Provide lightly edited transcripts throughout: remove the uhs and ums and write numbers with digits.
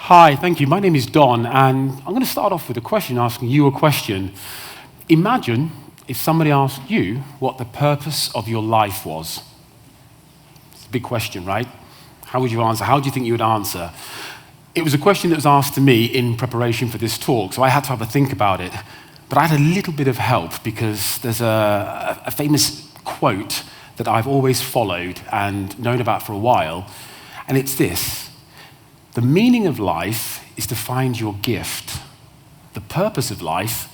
Hi, thank you. My name is Don, and I'm going to start off with a question, asking you a question. Imagine if somebody asked you what the purpose of your life was. It's a big question, right? How would you answer? How do you think you would answer? It was a question that was asked to me in preparation for this talk, so I had to have a think about it. But I had a little bit of help because there's a famous quote that I've always followed and known about for a while, and it's this. The meaning of life is to find your gift. The purpose of life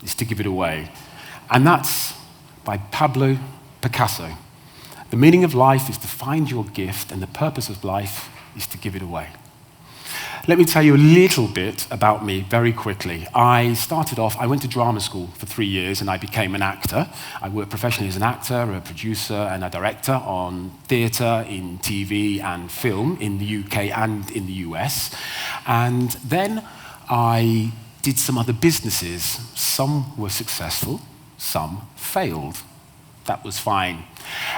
is to give it away. And that's by Pablo Picasso. The meaning of life is to find your gift, and the purpose of life is to give it away. Let me tell you a little bit about me very quickly. I went to drama school for 3 years and I became an actor. I worked professionally as an actor, a producer and a director on theatre, in TV and film in the UK and in the US. And then I did some other businesses. Some were successful, some failed. That was fine.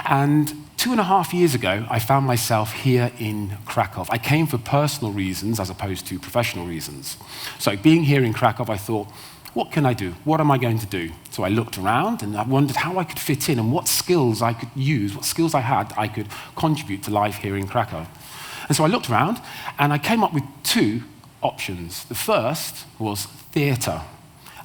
And 2.5 years ago, I found myself here in Krakow. I came for personal reasons as opposed to professional reasons. So being here in Krakow, I thought, what can I do? What am I going to do? So I looked around and I wondered how I could fit in and what skills I could use, what skills I had I could contribute to life here in Krakow. And so I looked around and I came up with 2 options. The first was theatre.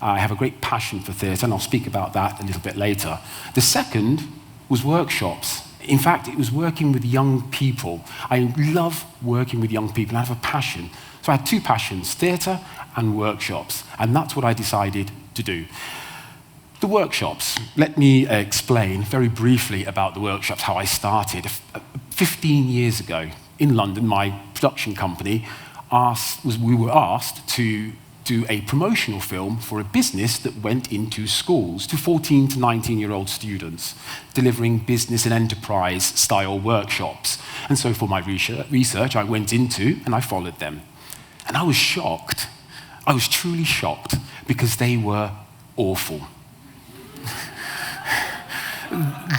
I have a great passion for theatre, and I'll speak about that a little bit later. The second was workshops. In fact, it was working with young people. I love working with young people, and I have a passion. So I had 2 passions, theatre and workshops, and that's what I decided to do. The workshops, let me explain very briefly about the workshops, how I started. 15 years ago in London, my production company we were asked to do a promotional film for a business that went into schools to 14 to 19-year-old students, delivering business and enterprise style workshops. And so for my research, I went into and I followed them. And I was shocked. I was truly shocked because they were awful.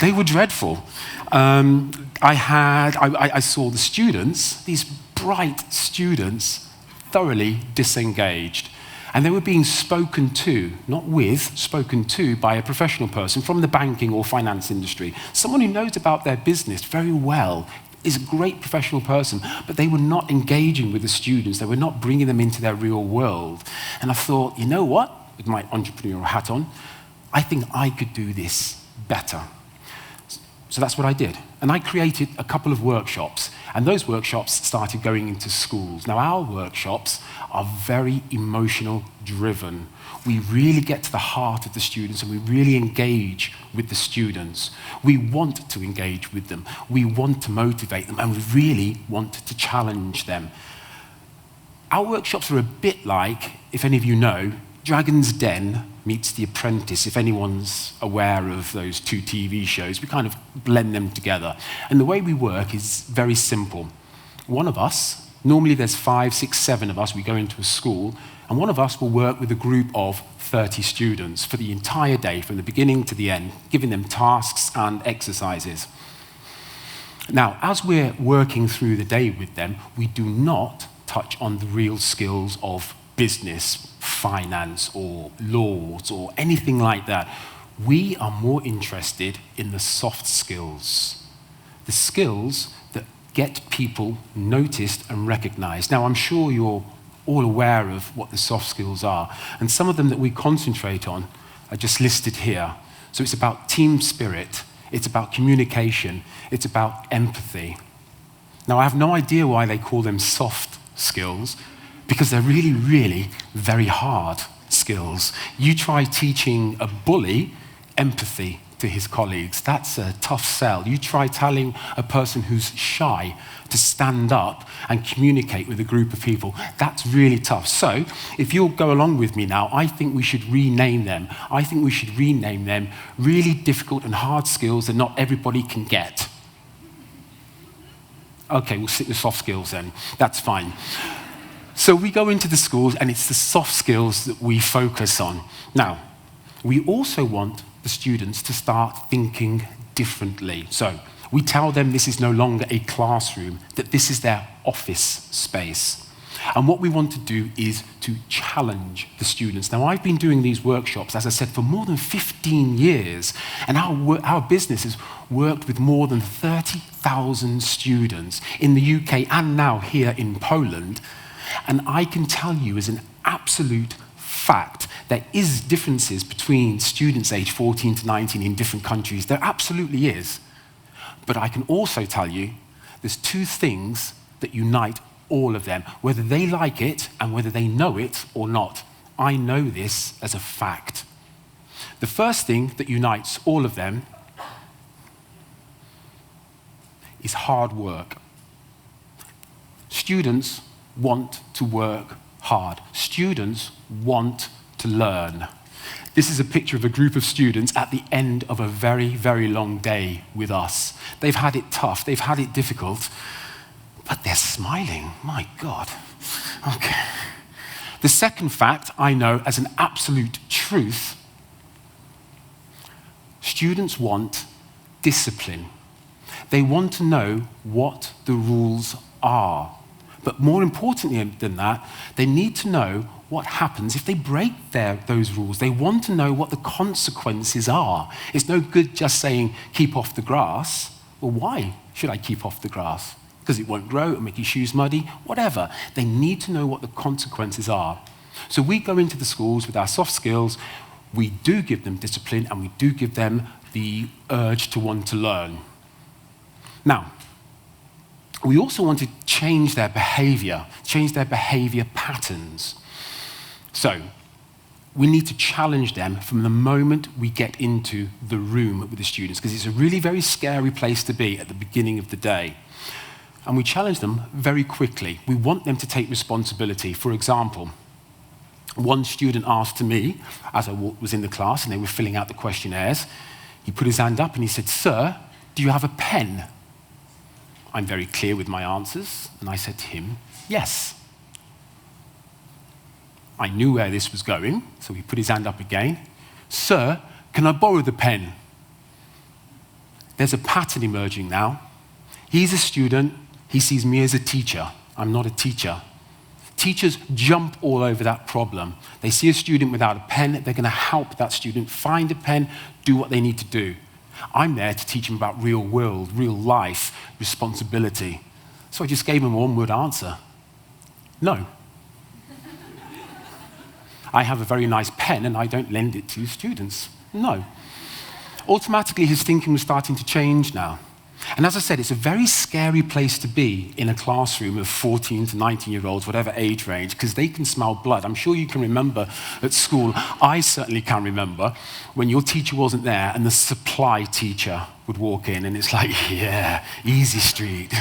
They were dreadful. I saw the students, these bright students, thoroughly disengaged. And they were being spoken to, not with, spoken to by a professional person from the banking or finance industry, someone who knows about their business very well, is a great professional person, but they were not engaging with the students. They were not bringing them into their real world. And I thought, you know what, with my entrepreneurial hat on, I think I could do this better. So that's what I did. And I created a couple of workshops, and those workshops started going into schools. Now, our workshops are very emotional driven. We really get to the heart of the students, and we really engage with the students. We want to engage with them. We want to motivate them, and we really want to challenge them. Our workshops are a bit like, if any of you know, Dragon's Den meets The Apprentice. If anyone's aware of those 2 TV shows, we kind of blend them together. And the way we work is very simple. One of us, normally there's 5, 6, 7 of us, we go into a school, and one of us will work with a group of 30 students for the entire day, from the beginning to the end, giving them tasks and exercises. Now, as we're working through the day with them, we do not touch on the real skills of business, finance, or laws, or anything like that. We are more interested in the soft skills, the skills that get people noticed and recognized. Now, I'm sure you're all aware of what the soft skills are, and some of them that we concentrate on are just listed here. So it's about team spirit, it's about communication, it's about empathy. Now, I have no idea why they call them soft skills, because they're really, really very hard skills. You try teaching a bully empathy to his colleagues. That's a tough sell. You try telling a person who's shy to stand up and communicate with a group of people. That's really tough. So, if you'll go along with me now, I think we should rename them. I think we should rename them really difficult and hard skills that not everybody can get. Okay, we'll stick with soft skills then. That's fine. So we go into the schools, and it's the soft skills that we focus on. Now, we also want the students to start thinking differently. So we tell them this is no longer a classroom, that this is their office space. And what we want to do is to challenge the students. Now, I've been doing these workshops, as I said, for more than 15 years, and our business has worked with more than 30,000 students in the UK and now here in Poland. And I can tell you as an absolute fact, there is differences between students aged 14 to 19 in different countries. There absolutely is. But I can also tell you there's two things that unite all of them, whether they like it and whether they know it or not. I know this as a fact. The first thing that unites all of them is hard work. Students want to work hard. Students want to learn. This is a picture of a group of students at the end of a very, very long day with us. They've had it tough, they've had it difficult, but they're smiling. My God. Okay. The second fact I know as an absolute truth, students want discipline. They want to know what the rules are. But more importantly than that, they need to know what happens if they break those rules. They want to know what the consequences are. It's no good just saying, keep off the grass. Well, why should I keep off the grass? Because it won't grow, it'll make your shoes muddy, whatever. They need to know what the consequences are. So we go into the schools with our soft skills, we do give them discipline, and we do give them the urge to want to learn. Now, we also want to change their behavior patterns. So, we need to challenge them from the moment we get into the room with the students, because it's a really very scary place to be at the beginning of the day. And we challenge them very quickly. We want them to take responsibility. For example, one student asked to me, as I was in the class and they were filling out the questionnaires, he put his hand up and he said, "Sir, do you have a pen?" I'm very clear with my answers, and I said to him, "Yes." I knew where this was going, so he put his hand up again. "Sir, can I borrow the pen?" There's a pattern emerging now. He's a student, he sees me as a teacher. I'm not a teacher. Teachers jump all over that problem. They see a student without a pen, they're going to help that student find a pen, do what they need to do. I'm there to teach them about real world, real life, responsibility. So I just gave him a one-word answer. No. I have a very nice pen and I don't lend it to students. No. Automatically his thinking was starting to change now. And as I said, it's a very scary place to be in a classroom of 14 to 19-year-olds, whatever age range, because they can smell blood. I'm sure you can remember at school, I certainly can remember, when your teacher wasn't there and the supply teacher would walk in and it's like, yeah, easy street.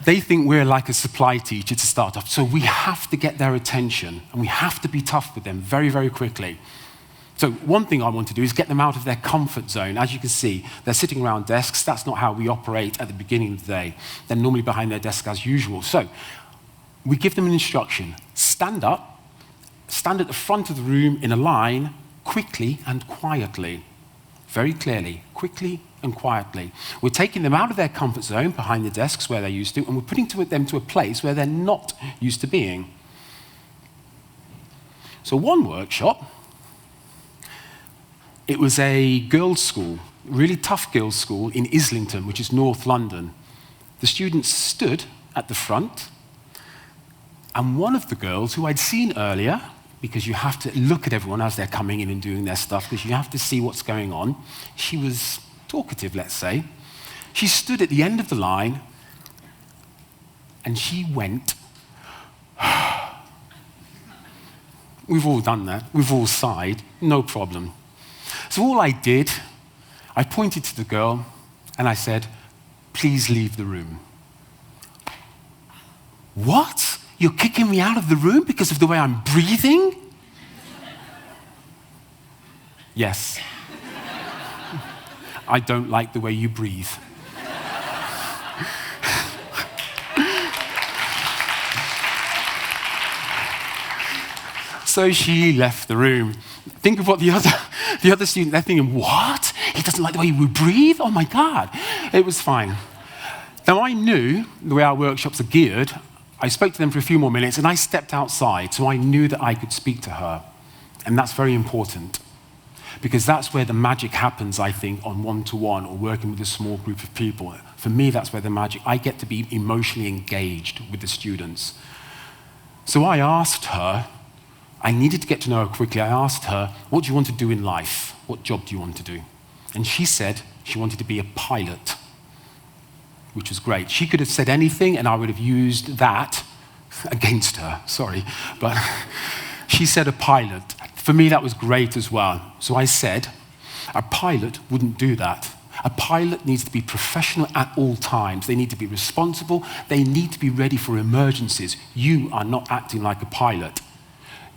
They think we're like a supply teacher to start off, so we have to get their attention and we have to be tough with them very, very quickly. So one thing I want to do is get them out of their comfort zone. As you can see, they're sitting around desks. That's not how we operate at the beginning of the day. They're normally behind their desk as usual. So we give them an instruction. Stand up, stand at the front of the room in a line, quickly and quietly. Very clearly, quickly and quietly. We're taking them out of their comfort zone behind the desks where they're used to, and we're putting them to a place where they're not used to being. So one workshop, it was a girls' school, really tough girls' school in Islington, which is North London. The students stood at the front, and one of the girls, who I'd seen earlier, because you have to look at everyone as they're coming in and doing their stuff, because you have to see what's going on. She was talkative, let's say. She stood at the end of the line, and she went, we've all done that, we've all sighed, no problem. So all I did, I pointed to the girl and I said, "Please leave the room." "What? You're kicking me out of the room because of the way I'm breathing?" "Yes. I don't like the way you breathe." So she left the room. Think of what the other student, they're thinking, "What? He doesn't like the way we breathe? Oh my God." It was fine. Now I knew the way our workshops are geared, I spoke to them for a few more minutes, and I stepped outside, so I knew that I could speak to her. And that's very important, because that's where the magic happens, I think, on one-to-one or working with a small group of people. For me, that's where the magic, I get to be emotionally engaged with the students. So I asked her, I needed to get to know her quickly. I asked her, what do you want to do in life? What job do you want to do? And she said she wanted to be a pilot, which was great. She could have said anything, and I would have used that against her, sorry. But she said a pilot. For me, that was great as well. So I said, a pilot wouldn't do that. A pilot needs to be professional at all times. They need to be responsible. They need to be ready for emergencies. You are not acting like a pilot.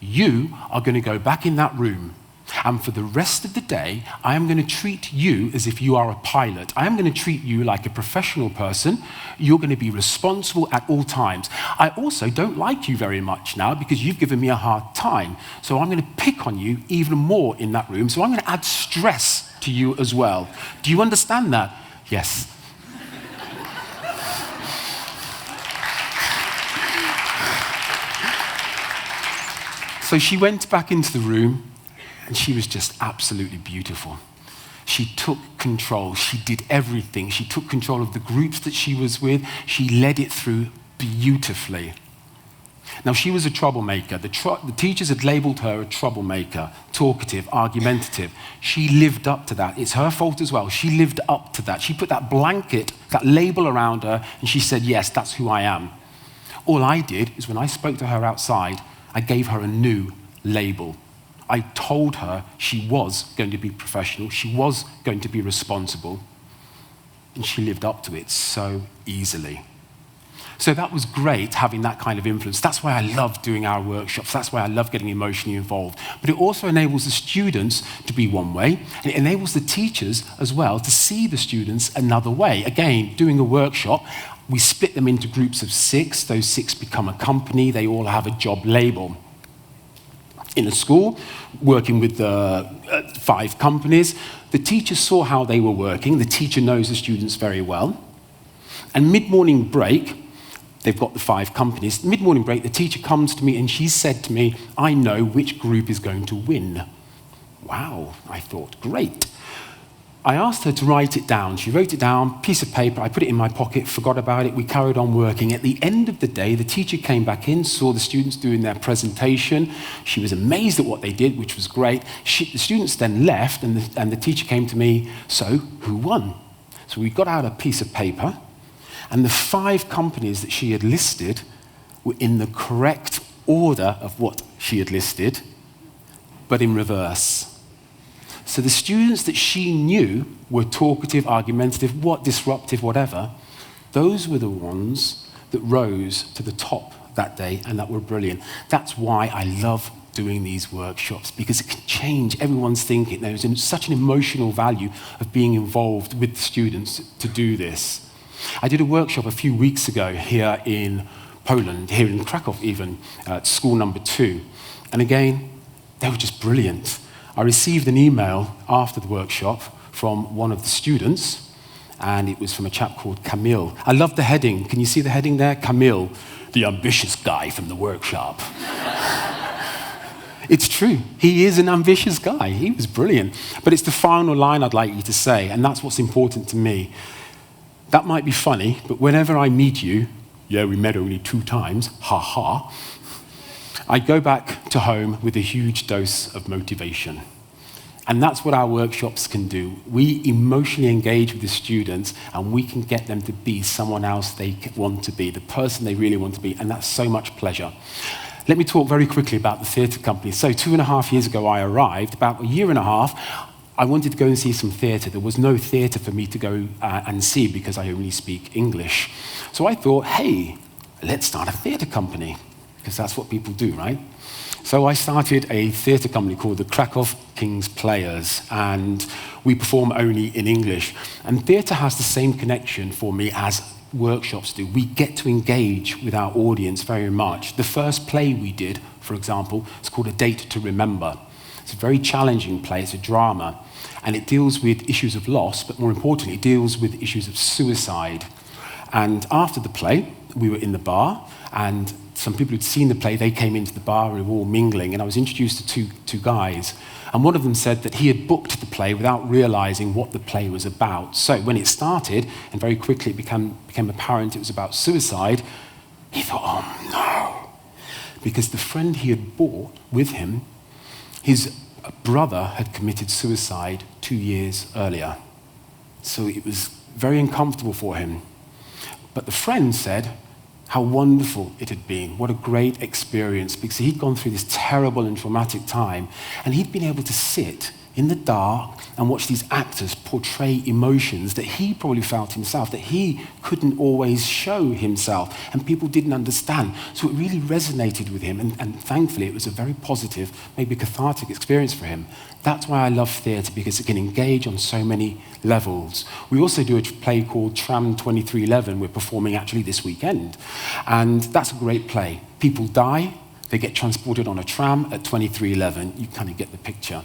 You are going to go back in that room, and for the rest of the day, I am going to treat you as if you are a pilot. I am going to treat you like a professional person. You're going to be responsible at all times. I also don't like you very much now because you've given me a hard time. So I'm going to pick on you even more in that room. So I'm going to add stress to you as well. Do you understand that? Yes. So she went back into the room, and she was just absolutely beautiful. She took control. She did everything. She took control of the groups that she was with. She led it through beautifully. Now, she was a troublemaker. The teachers had labeled her a troublemaker, talkative, argumentative. She lived up to that. It's her fault as well. She lived up to that. She put that blanket, that label around her, and she said, yes, that's who I am. All I did is when I spoke to her outside, I gave her a new label. I told her she was going to be professional, she was going to be responsible, and she lived up to it so easily. So that was great, having that kind of influence. That's why I love doing our workshops. That's why I love getting emotionally involved. But it also enables the students to be one way, and it enables the teachers as well to see the students another way. Again, doing a workshop, we split them into groups of 6. Those 6 become a company. They all have a job label. In a school, working with 5 companies, the teacher saw how they were working. The teacher knows the students very well. And mid-morning break, they've got the 5 companies. Mid-morning break, the teacher comes to me and she said to me, I know which group is going to win. Wow, I thought, great. I asked her to write it down. She wrote it down, piece of paper. I put it in my pocket, forgot about it. We carried on working. At the end of the day, the teacher came back in, saw the students doing their presentation. She was amazed at what they did, which was great. The students then left, and the teacher came to me, so who won? So we got out a piece of paper, and the 5 companies that she had listed were in the correct order of what she had listed, but in reverse. So the students that she knew were talkative, argumentative, disruptive, whatever, those were the ones that rose to the top that day and that were brilliant. That's why I love doing these workshops, because it can change everyone's thinking. There's such an emotional value of being involved with the students to do this. I did a workshop a few weeks ago here in Poland, here in Krakow even, at school number 2. And again, they were just brilliant. I received an email after the workshop from one of the students, and it was from a chap called Kamil. I love the heading. Can you see the heading there? Kamil, the ambitious guy from the workshop. It's true. He is an ambitious guy. He was brilliant. But it's the final line I'd like you to say, and that's what's important to me. That might be funny, but whenever I meet you, yeah, we met only 2 times, ha ha, I go back to home with a huge dose of motivation. And that's what our workshops can do. We emotionally engage with the students, and we can get them to be someone else they want to be, the person they really want to be, and that's so much pleasure. Let me talk very quickly about the theatre company. So 2.5 years ago I arrived. About a year and a half, I wanted to go and see some theatre. There was no theatre for me to go and see because I only speak English. So I thought, hey, let's start a theatre company, because that's what people do, right? So I started a theatre company called the Krakow King's Players, and we perform only in English. And theatre has the same connection for me as workshops do. We get to engage with our audience very much. The first play we did, for example, is called A Date to Remember. It's a very challenging play, it's a drama, and it deals with issues of loss, but more importantly, it deals with issues of suicide. And after the play, we were in the bar, and some people who'd seen the play, they came into the bar, we were all mingling, and I was introduced to two guys. And one of them said that he had booked the play without realizing what the play was about. So when it started, and very quickly it became apparent it was about suicide, he thought, oh no. Because the friend he had brought with him, his brother had committed suicide 2 years earlier. So it was very uncomfortable for him. But the friend said how wonderful it had been, what a great experience, because he'd gone through this terrible and traumatic time, and he'd been able to sit in the dark and watch these actors portray emotions that he probably felt himself, that he couldn't always show himself, and people didn't understand. So it really resonated with him, and thankfully it was a very positive, maybe cathartic experience for him. That's why I love theatre, because it can engage on so many levels. We also do a play called Tram 2311 we're performing actually this weekend, and that's a great play. People die, they get transported on a tram at 2311, you kind of get the picture.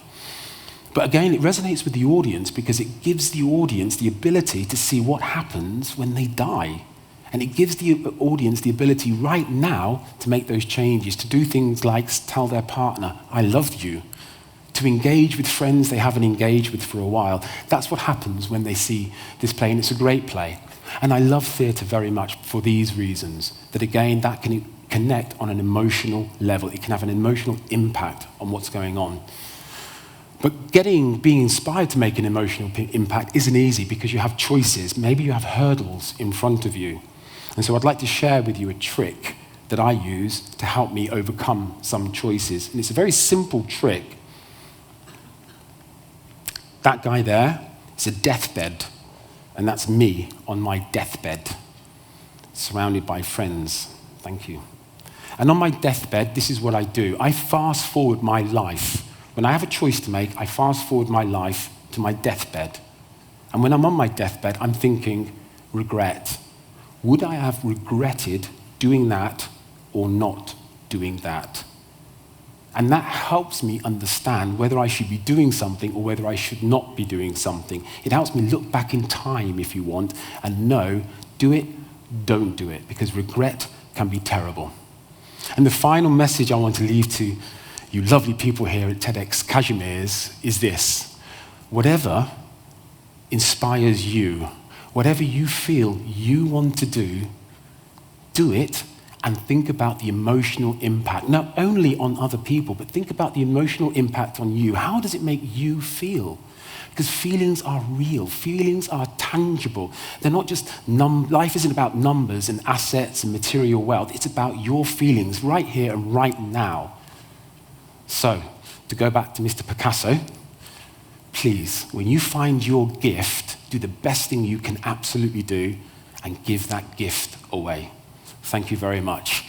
But again, it resonates with the audience because it gives the audience the ability to see what happens when they die. And it gives the audience the ability right now to make those changes, to do things like tell their partner, I loved you, to engage with friends they haven't engaged with for a while. That's what happens when they see this play, and it's a great play. And I love theatre very much for these reasons, that again, that can connect on an emotional level. It can have an emotional impact on what's going on. But being inspired to make an emotional impact isn't easy because you have choices. Maybe you have hurdles in front of you. And so I'd like to share with you a trick that I use to help me overcome some choices. And it's a very simple trick. That guy there is a deathbed, and that's me on my deathbed, surrounded by friends. Thank you. And on my deathbed, this is what I do. I fast forward my life. When I have a choice to make, I fast forward my life to my deathbed. And when I'm on my deathbed, I'm thinking, regret. Would I have regretted doing that or not doing that? And that helps me understand whether I should be doing something or whether I should not be doing something. It helps me look back in time, if you want, and know, do it, don't do it, because regret can be terrible. And the final message I want to leave to you lovely people here at TEDxKazimierz is this: whatever inspires you, whatever you feel you want to do it, and think about the emotional impact, not only on other people, but think about the emotional impact on you. How does it make you feel? Because feelings are real, feelings are tangible. They're not just life isn't about numbers and assets and material wealth, it's about your feelings right here and right now. So, to go back to Mr. Picasso, please, when you find your gift, do the best thing you can absolutely do and give that gift away. Thank you very much.